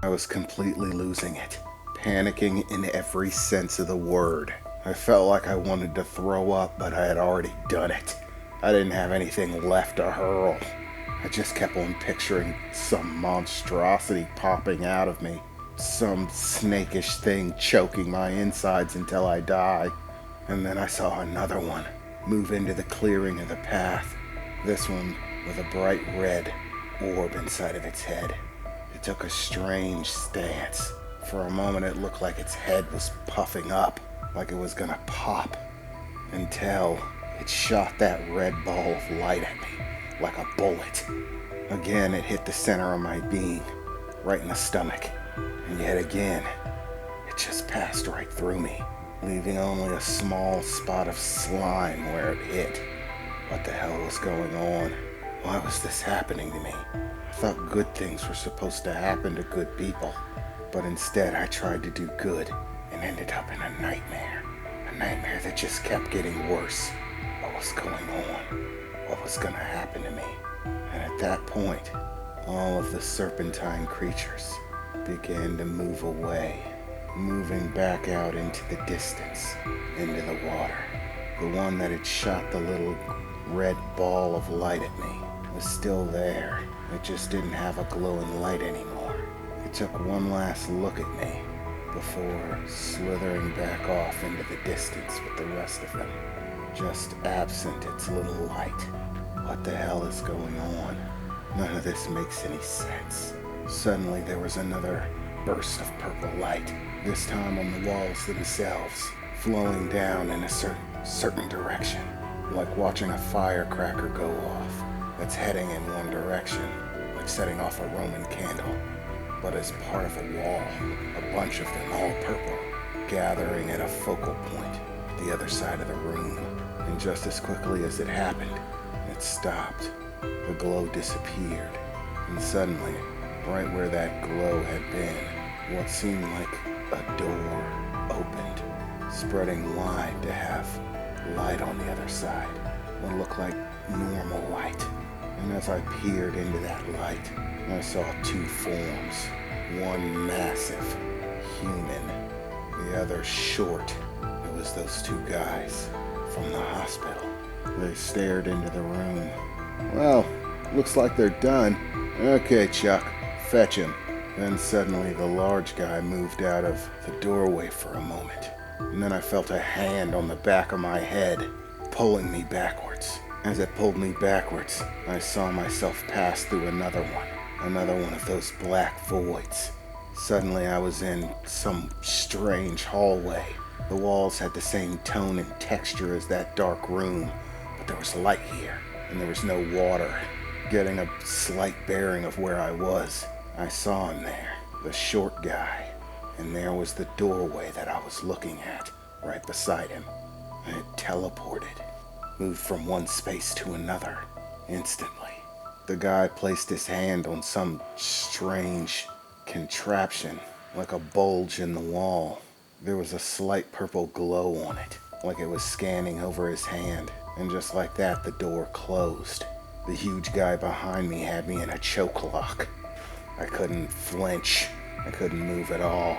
I was completely losing it, panicking in every sense of the word. I felt like I wanted to throw up, but I had already done it. I didn't have anything left to hurl. I just kept on picturing some monstrosity popping out of me, some snakish thing choking my insides until I die. And then I saw another one move into the clearing of the path, this one with a bright red orb inside of its head. It took a strange stance. For a moment it looked like its head was puffing up, like it was gonna pop, until it shot that red ball of light at me like a bullet. Again, it hit the center of my being, right in the stomach, and yet again, it just passed right through me, leaving only a small spot of slime where it hit. What the hell was going on? Why was this happening to me? I thought good things were supposed to happen to good people, but instead I tried to do good and ended up in a nightmare. A nightmare that just kept getting worse. What was going on? What was gonna happen to me? And at that point, all of the serpentine creatures began to move away, moving back out into the distance, into the water. The one that had shot the little red ball of light at me was still there. It just didn't have a glowing light anymore. It took one last look at me before slithering back off into the distance with the rest of them, just absent its little light. What the hell is going on? None of this makes any sense. Suddenly there was another burst of purple light, this time on the walls themselves, flowing down in a certain direction, like watching a firecracker go off that's heading in one direction, like setting off a Roman candle, but as part of a wall, a bunch of them, all purple, gathering at a focal point, the other side of the room. And just as quickly as it happened, it stopped. The glow disappeared, and suddenly, right where that glow had been, what seemed like a door opened, spreading wide to have light on the other side, what looked like normal light. And as I peered into that light, I saw two forms, one massive, human, the other short. It was those two guys from the hospital. They stared into the room. Well, looks like they're done. Okay, Chuck, fetch him. Then suddenly the large guy moved out of the doorway for a moment. And then I felt a hand on the back of my head, pulling me backwards. As it pulled me backwards, I saw myself pass through another one of those black voids. Suddenly I was in some strange hallway. The walls had the same tone and texture as that dark room, but there was light here, and there was no water. Getting a slight bearing of where I was, I saw him there, the short guy, and there was the doorway that I was looking at, right beside him. I had teleported, moved from one space to another, instantly. The guy placed his hand on some strange contraption, like a bulge in the wall. There was a slight purple glow on it, like it was scanning over his hand, and just like that, the door closed. The huge guy behind me had me in a choke lock. I couldn't flinch. I couldn't move at all.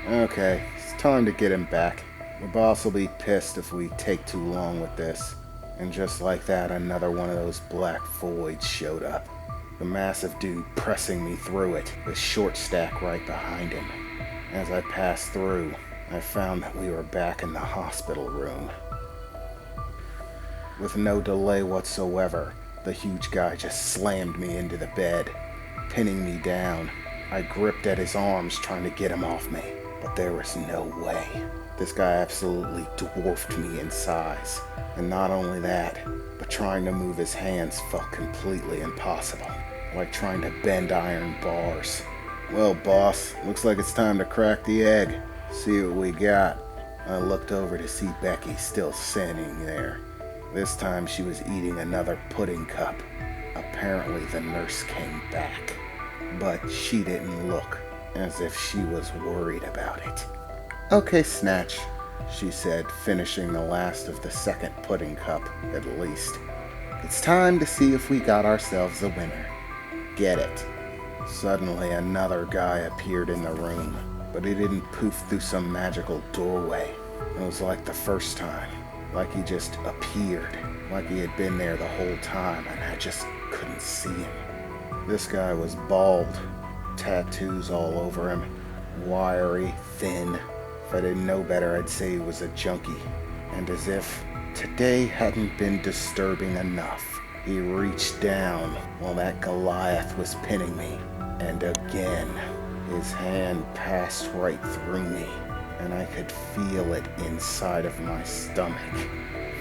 Okay, it's time to get him back. The boss will be pissed if we take too long with this. And just like that, another one of those black voids showed up. The massive dude pressing me through it, with short stack right behind him. As I passed through, I found that we were back in the hospital room. With no delay whatsoever, the huge guy just slammed me into the bed, pinning me down. I gripped at his arms trying to get him off me, but there was no way. This guy absolutely dwarfed me in size. And not only that, but trying to move his hands felt completely impossible, like trying to bend iron bars. Well, boss, looks like it's time to crack the egg. See what we got. I looked over to see Becky still standing there. This time she was eating another pudding cup. Apparently the nurse came back, but she didn't look as if she was worried about it. Okay, Snatch, she said, finishing the last of the second pudding cup, at least. It's time to see if we got ourselves a winner. Get it. Suddenly, another guy appeared in the room, but he didn't poof through some magical doorway. It was like the first time, like he just appeared, like he had been there the whole time and I just couldn't see him. This guy was bald, tattoos all over him, wiry, thin. If I didn't know better, I'd say he was a junkie. And as if today hadn't been disturbing enough, he reached down while that Goliath was pinning me. And again, his hand passed right through me, and I could feel it inside of my stomach,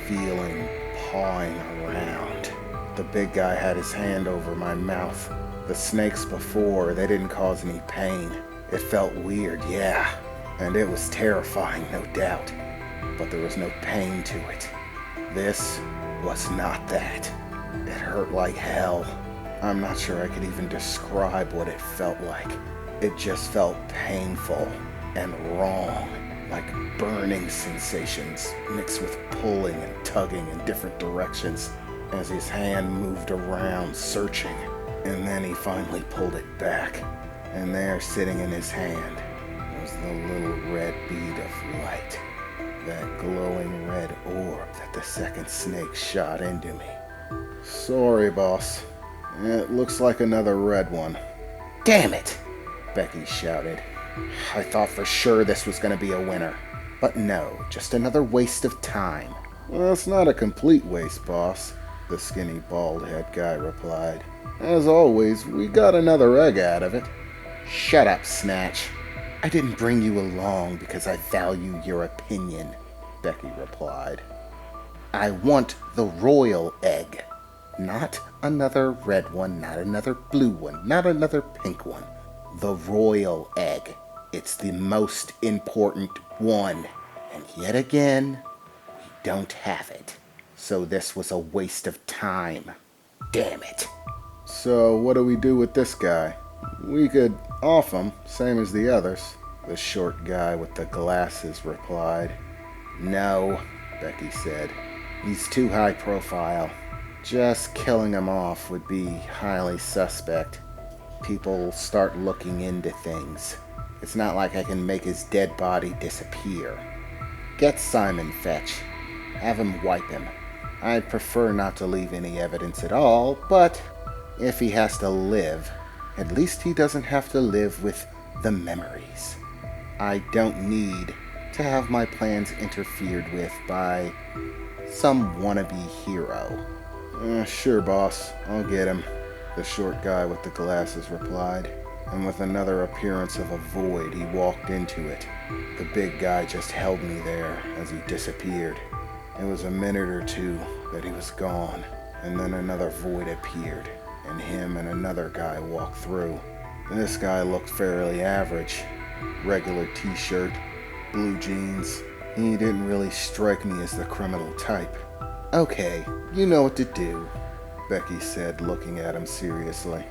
feeling pawing around. The big guy had his hand over my mouth. The snakes before, they didn't cause any pain. It felt weird, yeah, and it was terrifying, no doubt, but there was no pain to it. This was not that. It hurt like hell. I'm not sure I could even describe what it felt like. It just felt painful and wrong, like burning sensations mixed with pulling and tugging in different directions as his hand moved around searching, and then he finally pulled it back, and there sitting in his hand was the little red bead of light, that glowing red orb that the second snake shot into me. Sorry, boss. It looks like another red one. Damn it! Becky shouted. I thought for sure this was going to be a winner. But no, just another waste of time. Well, it's not a complete waste, boss, the skinny bald-head guy replied. As always, we got another egg out of it. Shut up, Snatch. I didn't bring you along because I value your opinion, Becky replied. I want the royal egg. Not another red one, not another blue one, not another pink one. The royal egg. It's the most important one. And yet again, we don't have it. So this was a waste of time. Damn it. So what do we do with this guy? We could off him, same as the others, the short guy with the glasses replied. No, Becky said. He's too high profile. Just killing him off would be highly suspect. People start looking into things. It's not like I can make his dead body disappear. Get Simon Fetch. Have him wipe him. I'd prefer not to leave any evidence at all, but if he has to live, at least he doesn't have to live with the memories. I don't need to have my plans interfered with by some wannabe hero. Sure, boss. I'll get him, the short guy with the glasses replied. And with another appearance of a void, he walked into it. The big guy just held me there as he disappeared. It was a minute or two that he was gone, and then another void appeared, and him and another guy walked through. This guy looked fairly average. Regular t-shirt, blue jeans. He didn't really strike me as the criminal type. Okay, you know what to do, Becky said, looking at him seriously.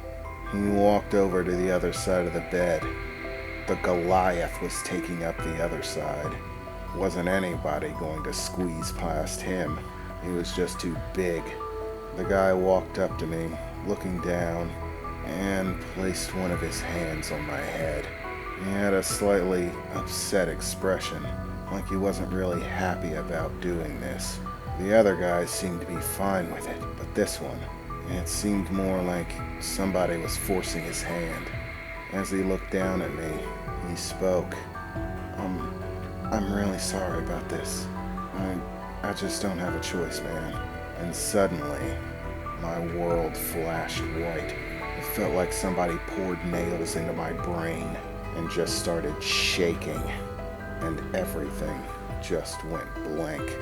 He walked over to the other side of the bed. The Goliath was taking up the other side. Wasn't anybody going to squeeze past him. He was just too big. The guy walked up to me, looking down, and placed one of his hands on my head. He had a slightly upset expression, like he wasn't really happy about doing this. The other guys seemed to be fine with it, but this one, it seemed more like somebody was forcing his hand. As he looked down at me, he spoke. I'm really sorry about this. I just don't have a choice, man. And suddenly, my world flashed white. It felt like somebody poured nails into my brain and just started shaking, and everything just went blank.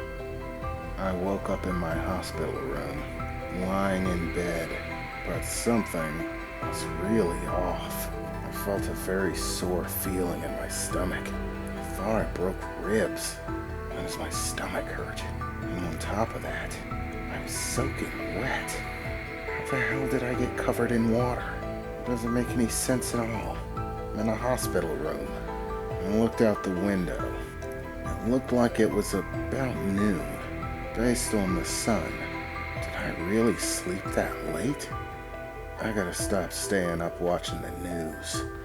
I woke up in my hospital room, lying in bed, but something was really off. I felt a very sore feeling in my stomach. I thought I broke ribs, and as my stomach hurt. And on top of that, I was soaking wet. How the hell did I get covered in water? It doesn't make any sense at all. I'm in a hospital room. I looked out the window. It looked like it was about noon. Based on the sun, did I really sleep that late? I gotta stop staying up watching the news.